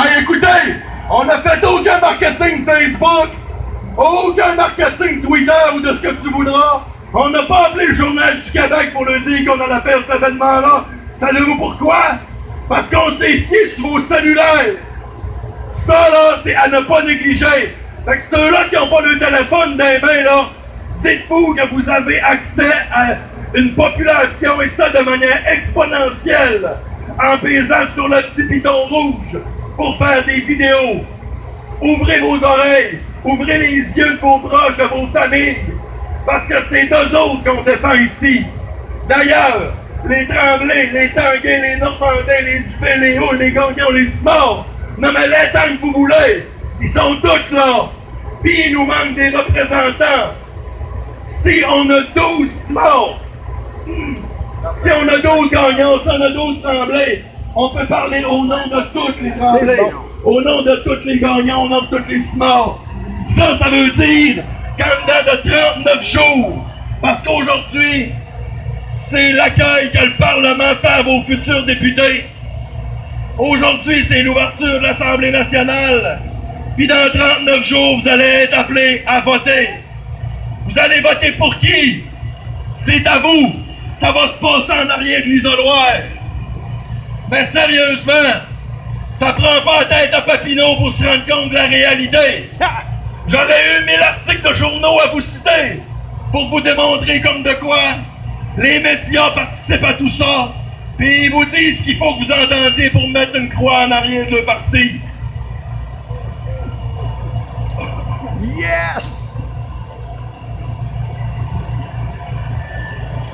Hey, écoutez, on n'a fait aucun marketing Facebook, aucun marketing Twitter ou de ce que tu voudras. On n'a pas appelé le Journal du Québec pour leur dire qu'on allait faire cet événement-là. Savez-vous pourquoi? Parce qu'on s'est fié sur vos cellulaires. Ça, là, c'est à ne pas négliger. Fait que ceux-là qui n'ont pas le téléphone dans les mains, là, dites-vous que vous avez accès à une population, et ça de manière exponentielle, en pesant sur le petit piton rouge pour faire des vidéos. Ouvrez vos oreilles, ouvrez les yeux de vos proches, de vos familles, parce que c'est d'eux autres qu'on défend ici. D'ailleurs, les Tremblay, les Tanguay, les Normandais, les Dufay, les Hauts, les Gagnon, les Simard, nommez-les tant que vous voulez, ils sont tous là. Puis il nous manque des représentants. Si on a 12 Simard, si on a 12 Gagnons, si on a 12 Tremblay, on peut parler au nom de toutes les Tremblay, au nom de tous les Gagnons, au nom de tous les Simard. Ça veut dire candidat de 39 jours. Parce qu'aujourd'hui, c'est l'accueil que le Parlement fait à vos futurs députés. Aujourd'hui, c'est l'ouverture de l'Assemblée nationale. Puis dans 39 jours, vous allez être appelés à voter. Vous allez voter pour qui? C'est à vous. Ça va se passer en arrière de l'isoloir. Mais sérieusement, ça prend pas la tête à Papineau pour se rendre compte de la réalité. J'aurais eu 1000 articles de journaux à vous citer pour vous démontrer comme de quoi les médias participent à tout ça, puis ils vous disent ce qu'il faut que vous entendiez pour mettre une croix en arrière de parti. Yes!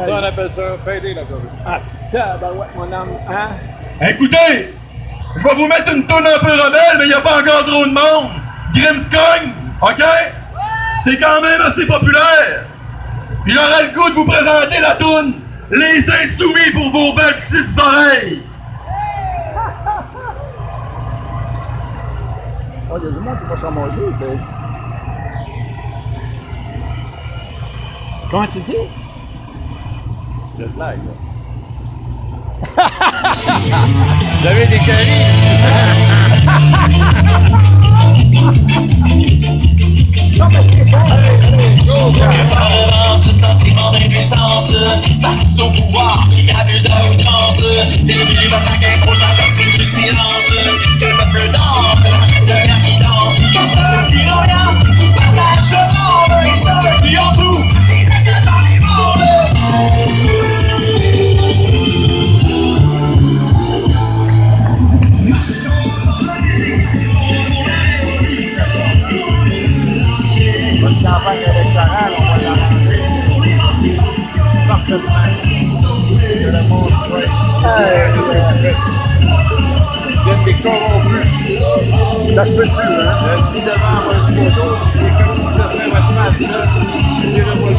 Ça, on appelle ça fêter la COVID. Ah, tiens, ben ouais, mon âme, hein? Écoutez, je vais vous mettre une toune un peu rebelle, mais il n'y a pas encore trop de monde. Grimmskong, OK? C'est quand même assez populaire. Puis j'aurais le goût de vous présenter la toune Les Insoumis pour vos belles petites oreilles. Oh, il y a du monde qui va s'en manger, c'est... Comment tu dis? C'est une blague, là. Vous avez des caries? Ce sentiment d'impuissance face au pouvoir qui abuse à outrance. Les attaques pour la doctrine du silence. Que le peuple danse, de l'air qui danse. Quand ceux qui n'ont rien, qui partagent le monde, et ceux qui ont tout, ils mettent dans les mondes. Bonne campagne électorale, on va l'arranger parfaitement. Que le monde soit... Ils viennent des corrompus. Ça se peut plus, hein? Dit devant votre photo, c'est comme si ça serait votre match, là. C'est le vol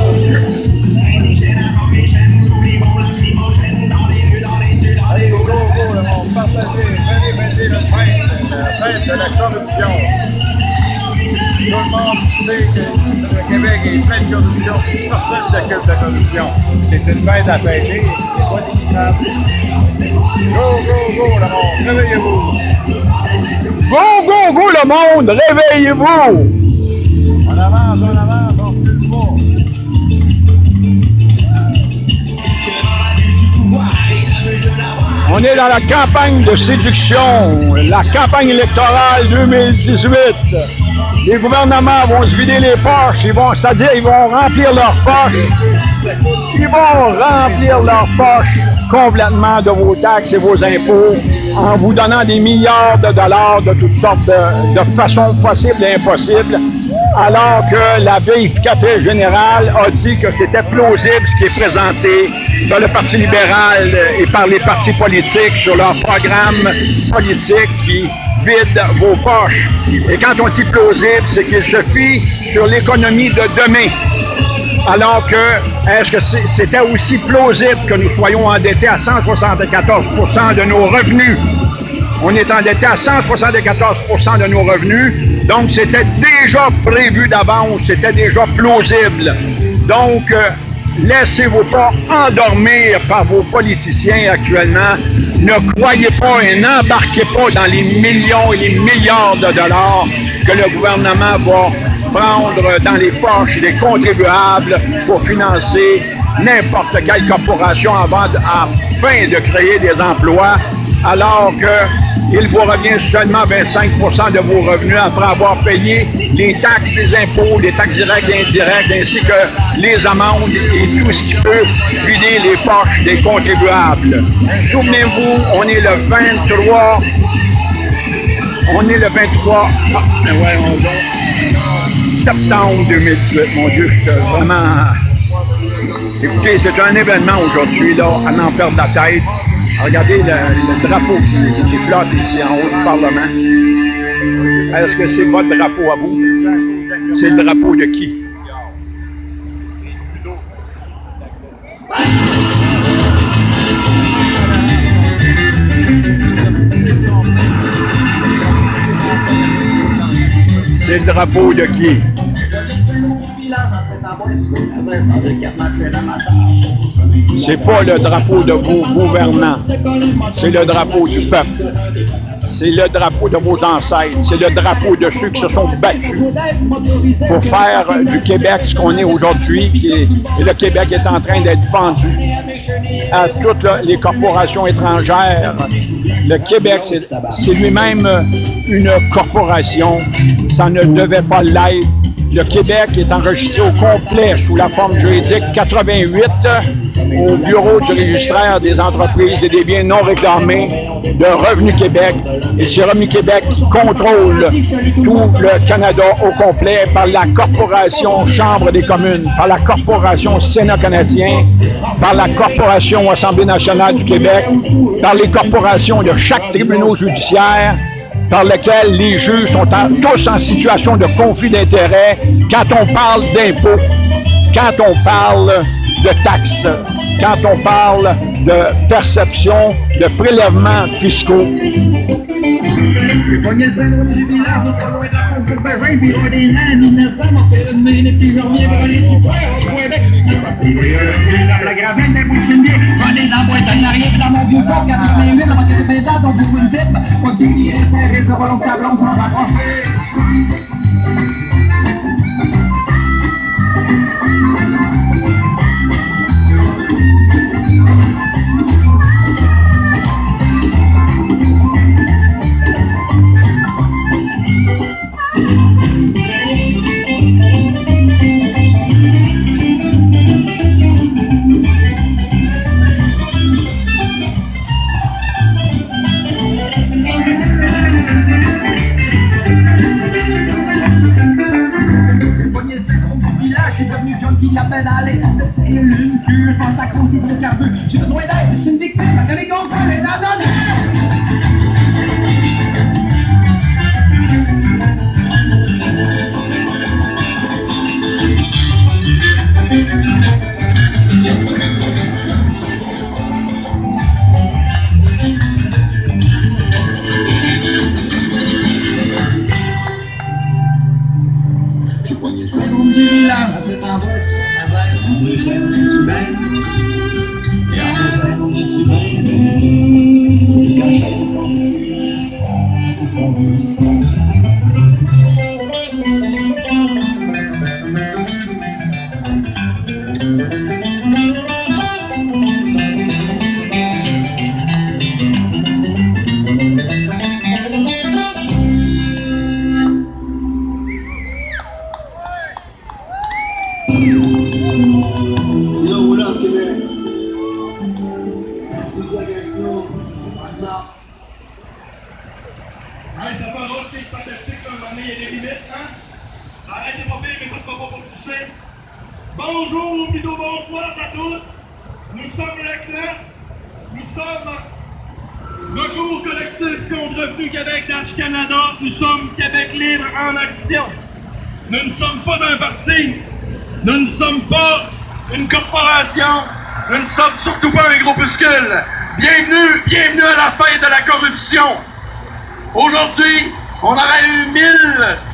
Allez, go, go, le monde, partagez, venez fêter notre fête, la fête de la corruption. Tout le monde sait que le Québec est plein de corruption. Personne ne s'occupe de la corruption. C'est une fête à fêter. C'est pas d'équitable. Go, go, go, le monde. Réveillez-vous. Go, go, go, le monde! Réveillez-vous! On avance, on recule pas. On est dans la campagne de séduction, la campagne électorale 2018. Les gouvernements vont se vider les poches, c'est-à-dire ils vont remplir leurs poches. Ils vont remplir leurs poches complètement de vos taxes et vos impôts en vous donnant des milliards de dollars de toutes sortes de façons possibles et impossibles, alors que la vérificatrice générale a dit que c'était plausible ce qui est présenté par le Parti libéral et par les partis politiques sur leur programme politique qui vide vos poches. Et quand on dit plausible, c'est qu'il se fie sur l'économie de demain. Alors que, est-ce que c'était aussi plausible que nous soyons endettés à 174% de nos revenus? On est endetté à 174% de nos revenus, donc c'était déjà prévu d'avance, c'était déjà plausible. Donc, laissez-vous pas endormir par vos politiciens actuellement. Ne croyez pas et n'embarquez pas dans les millions et les milliards de dollars que le gouvernement va prendre dans les poches des contribuables pour financer n'importe quelle corporation afin de créer des emplois, alors qu'il vous revient seulement 25 % de vos revenus après avoir payé les taxes, les impôts, les taxes directes et indirectes, ainsi que les amendes et tout ce qui peut vider les poches des contribuables. Souvenez-vous, on est le 23... septembre 2018. Mon Dieu, je suis vraiment... Écoutez, c'est un événement aujourd'hui, là, à n'en perdre la tête. Regardez le drapeau qui flotte ici en haut du Parlement. Est-ce que c'est votre drapeau à vous? C'est le drapeau de qui? C'est le drapeau de qui? C'est pas le drapeau de vos gouvernants, c'est le drapeau du peuple. C'est le drapeau de vos ancêtres, c'est le drapeau de ceux qui se sont battus pour faire du Québec ce qu'on est aujourd'hui. Et le Québec est en train d'être vendu à toutes les corporations étrangères. Le Québec, c'est lui-même une corporation. Ça ne devait pas l'être. Le Québec est enregistré au complet sous la forme juridique 88 au Bureau du registraire des entreprises et des biens non réclamés de Revenu Québec. Et c'est Revenu Québec qui contrôle tout le Canada au complet par la Corporation Chambre des communes, par la Corporation Sénat canadien, par la Corporation Assemblée nationale du Québec, par les corporations de chaque tribunal judiciaire, par lequel les juges sont tous en situation de conflit d'intérêts quand on parle d'impôts, quand on parle de taxes, quand on parle de perception de prélèvements fiscaux. J'ai pogné le syndrome du village, juste pas loin de la course de Bergin, puis loin des nains, innocents, m'a fait une main, et puis je reviens pour aller du coin, au Québec. C'est passé, dans la gravelle, des bouches bien. J'en ai dans la boîte en arrière, puis dans mon vieux fort, 88, avant que les pédales, donc pour une pipe, pas de délier, serré, ça va longtemps, on s'en rapproche. La peine à Alex, c'est de tirer une cul. Je pense à cause d'hydrocarbures. J'ai besoin d'aide, je suis une victime. Ma les gosses, elle est la j'ai poigné le syndrome du village, à cet endroit, c'est ça. On est seul, on est bien. Et on est seul, on est bien. C'est quand je sais au fond du sang. Bonjour, plutôt bonsoir à tous. Nous sommes le CLEP. Nous sommes Recours collectif contre Revenu Québec dans Canada. Nous sommes Québec libre en action. Nous ne sommes pas un parti. Nous ne sommes pas une corporation. Nous ne sommes surtout pas un groupuscule. Bienvenue à la fête de la corruption. Aujourd'hui, on aurait eu 1000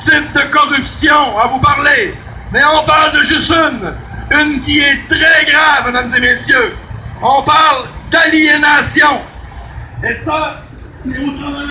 types de corruption à vous parler. Mais on parle de juste une. une qui est très grave, mesdames et messieurs. On parle d'aliénation. Et ça, c'est autrement